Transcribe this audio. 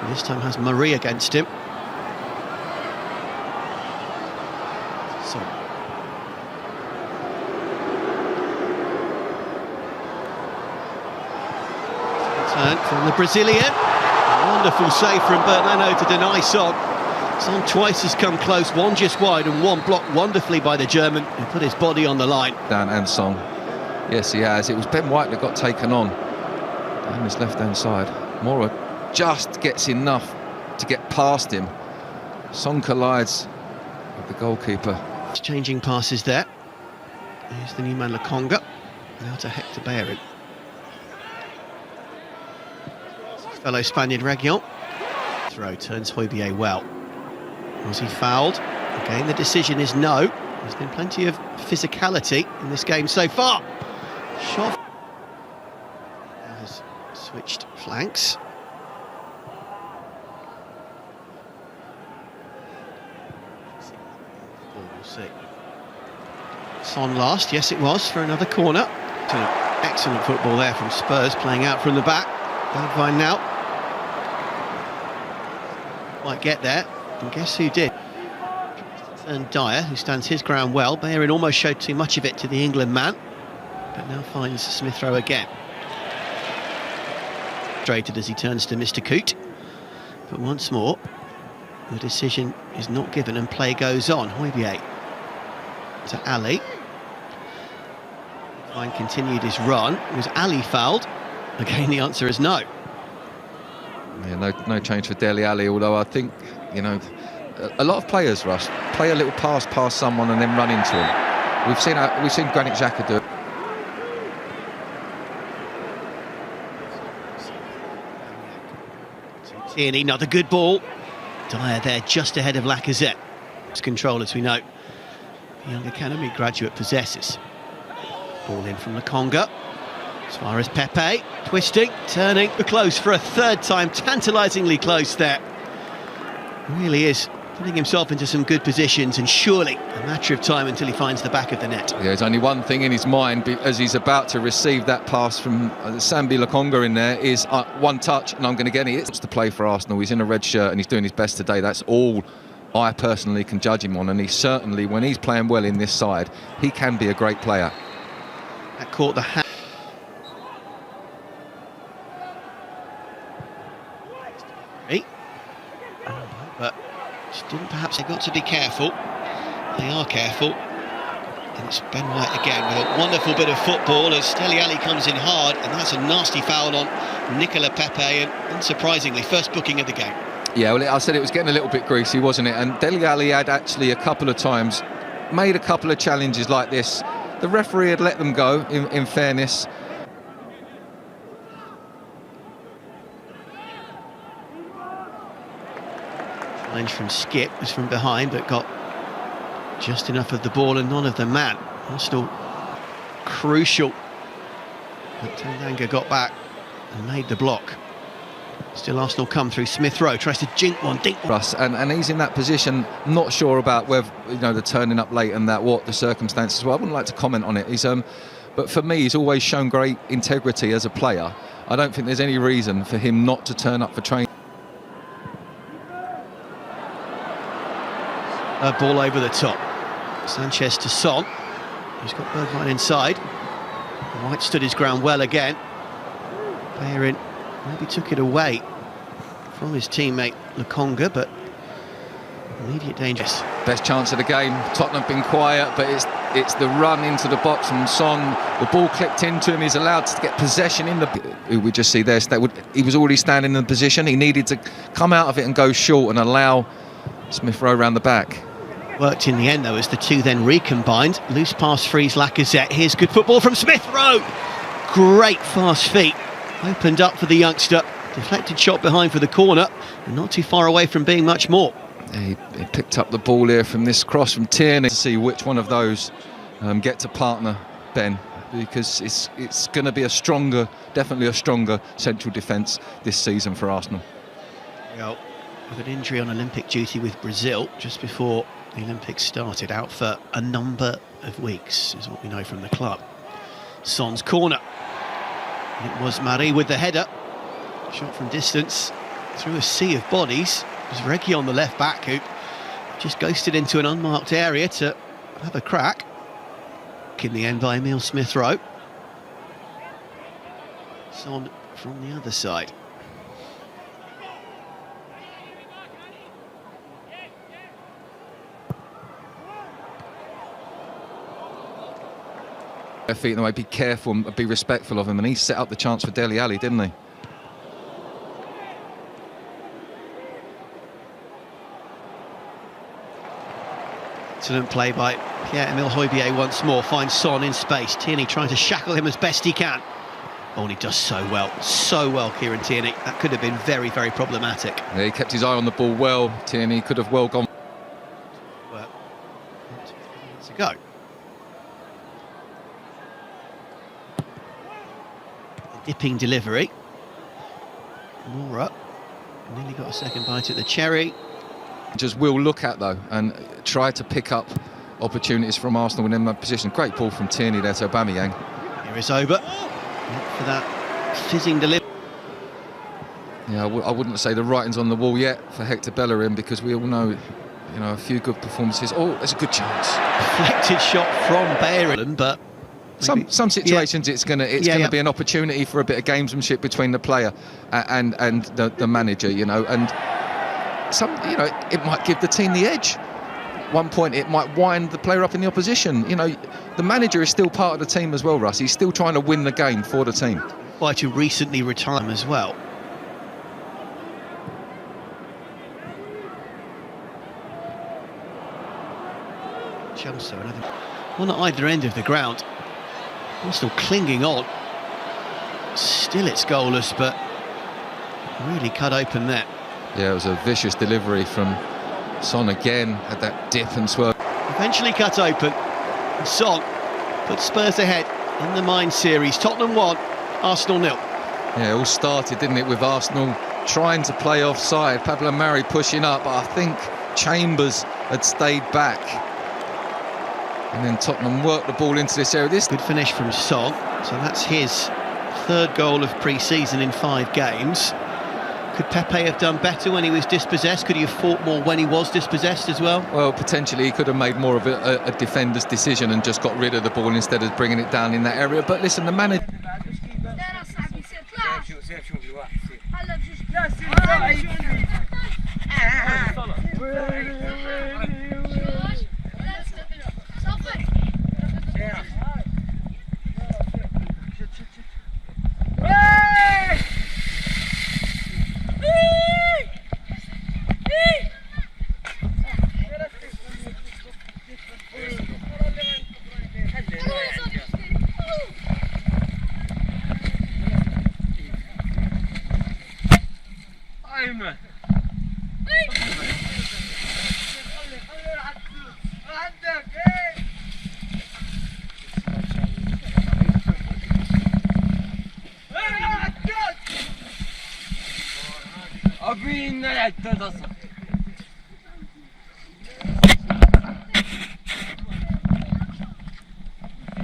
This time has Marie against him. So. Turn from the Brazilian. A wonderful save from Bernardo to deny Son. Son twice has come close, one just wide and one blocked wonderfully by the German, who put his body on the line. Dan and Son. Yes, he has. It was Ben White that got taken on his left-hand side. Mora just gets enough to get past him. Son collides with the goalkeeper. Changing passes there. Here's the new man Lokonga. Now to Hector Bellerin. Fellow Spaniard Reguilon. Throw turns Højbjerg well. Was he fouled? Again, the decision is no. There's been plenty of physicality in this game so far. Shot has switched flanks. We'll see. Son last, yes it was, for another corner. Excellent football there from Spurs, playing out from the back. Bergwijn now. Might get there, and guess who did? And Dyer, who stands his ground well. Bellerin almost showed too much of it to the England man, but now finds Smith Rowe again. Frustrated as he turns to Mr. Coote, but once more the decision is not given and play goes on. Højbjerg to Ali. Fine continued his run. Was Ali fouled? Again, the answer is no. Yeah, no change for Dele Alli, although I think, you know, a lot of players, Russ, play a little pass past someone and then run into him. We've seen Granit Xhaka do it. Tierney, another good ball. Dyer there just ahead of Lacazette. It's control, as we know. The young academy graduate possesses. Ball in from Lokonga. As far as Pepe, twisting, turning, close for a third time, tantalisingly close there. Really is putting himself into some good positions, and surely a matter of time until he finds the back of the net. Yeah, there's only one thing in his mind as he's about to receive that pass from Sambi Lokonga in there is one touch and I'm going to get it. It's to play for Arsenal. He's in a red shirt and he's doing his best today. That's all I personally can judge him on, and he certainly, when he's playing well in this side, he can be a great player. That caught the hand. But just didn't perhaps, they've got to be careful. They are careful. And it's Ben White again with a wonderful bit of football as Dele Alli comes in hard, and that's a nasty foul on Nicola Pepe, and unsurprisingly, first booking of the game. Yeah, well, I said it was getting a little bit greasy, wasn't it? And Dele Alli had actually a couple of times made a couple of challenges like this. The referee had let them go, in fairness. Challenge from Skip was from behind, but got just enough of the ball and none of the man. Arsenal crucial. But Tanganga got back and made the block. Still Arsenal come through. Smith Rowe tries to dink one. Russ, and he's in that position, not sure about whether, you know, the turning up late and that, what the circumstances were. I wouldn't like to comment on it. But for me, he's always shown great integrity as a player. I don't think there's any reason for him not to turn up for training. A ball over the top. Sanchez to Son. He's got Bergwijn inside. White stood his ground well again. Bellerin maybe took it away from his teammate Lokonga, but immediate dangerous. Best chance of the game. Tottenham been quiet, but it's the run into the box from Son. The ball clipped into him. He's allowed to get possession in the. We just see there. He was already standing in the position. He needed to come out of it and go short and allow Smith Rowe round the back. Worked in the end though as the two then recombined. Loose pass frees Lacazette. Here's good football from Smith Rowe. Great fast feet. Opened up for the youngster. Deflected shot behind for the corner, and not too far away from being much more. He picked up the ball here from this cross from Tierney. To see which one of those get to partner Ben, because it's going to be definitely a stronger central defence this season for Arsenal. Well, with an injury on Olympic duty with Brazil just before the Olympics started, out for a number of weeks, is what we know from the club. Son's corner. It was Marie with the header. Shot from distance. through a sea of bodies. It was Reggie on the left back who just ghosted into an unmarked area to have a crack. In the end by Emile Smith-Rowe. Son from the other side. Their feet in the way, be careful and be respectful of him, and he set up the chance for Dele Alli, didn't he? Excellent play by Pierre-Emile Højbjerg once more, finds Son in space. Tierney trying to shackle him as best he can. Oh, and he does so well, Kieran Tierney. That could have been very, very problematic. Yeah, he kept his eye on the ball well. Tierney could have well gone. Well, to go. A dipping delivery. Mora nearly got a second bite at the cherry. Just will look at though and try to pick up opportunities from Arsenal in that position. Great ball from Tierney there to Aubameyang. Here is Oba for that fizzing delivery. Yeah, I wouldn't say the writing's on the wall yet for Hector Bellerin, because we all know, you know, a few good performances. Oh, there's a good chance. Deflected shot from Bellerin, but some situations it's gonna be an opportunity for a bit of gamesmanship between the player and the manager, you know, and some, you know, it might give the team the edge. One point it might wind the player up in the opposition. You know, the manager is still part of the team as well, Russ. He's still trying to win the game for the team. Quite a recently retired as well. Chelsea, another one at either end of the ground. Still clinging on. Still it's goalless, but really cut open there. Yeah, it was a vicious delivery from Son again, had that dip and swerve. Eventually cut open. Son puts Spurs ahead in the Mind series. Tottenham 1, Arsenal 0. Yeah, it all started, didn't it, with Arsenal trying to play offside. Pablo Mari pushing up, but I think Chambers had stayed back. And then Tottenham worked the ball into this area. Good finish from Son. So that's his third goal of pre-season in 5 games. Could Pepe have done better when he was dispossessed? Could he have fought more when he was dispossessed as well? Well, potentially he could have made more of a defender's decision and just got rid of the ball instead of bringing it down in that area. But listen, the manager... Abi ne yaptı da?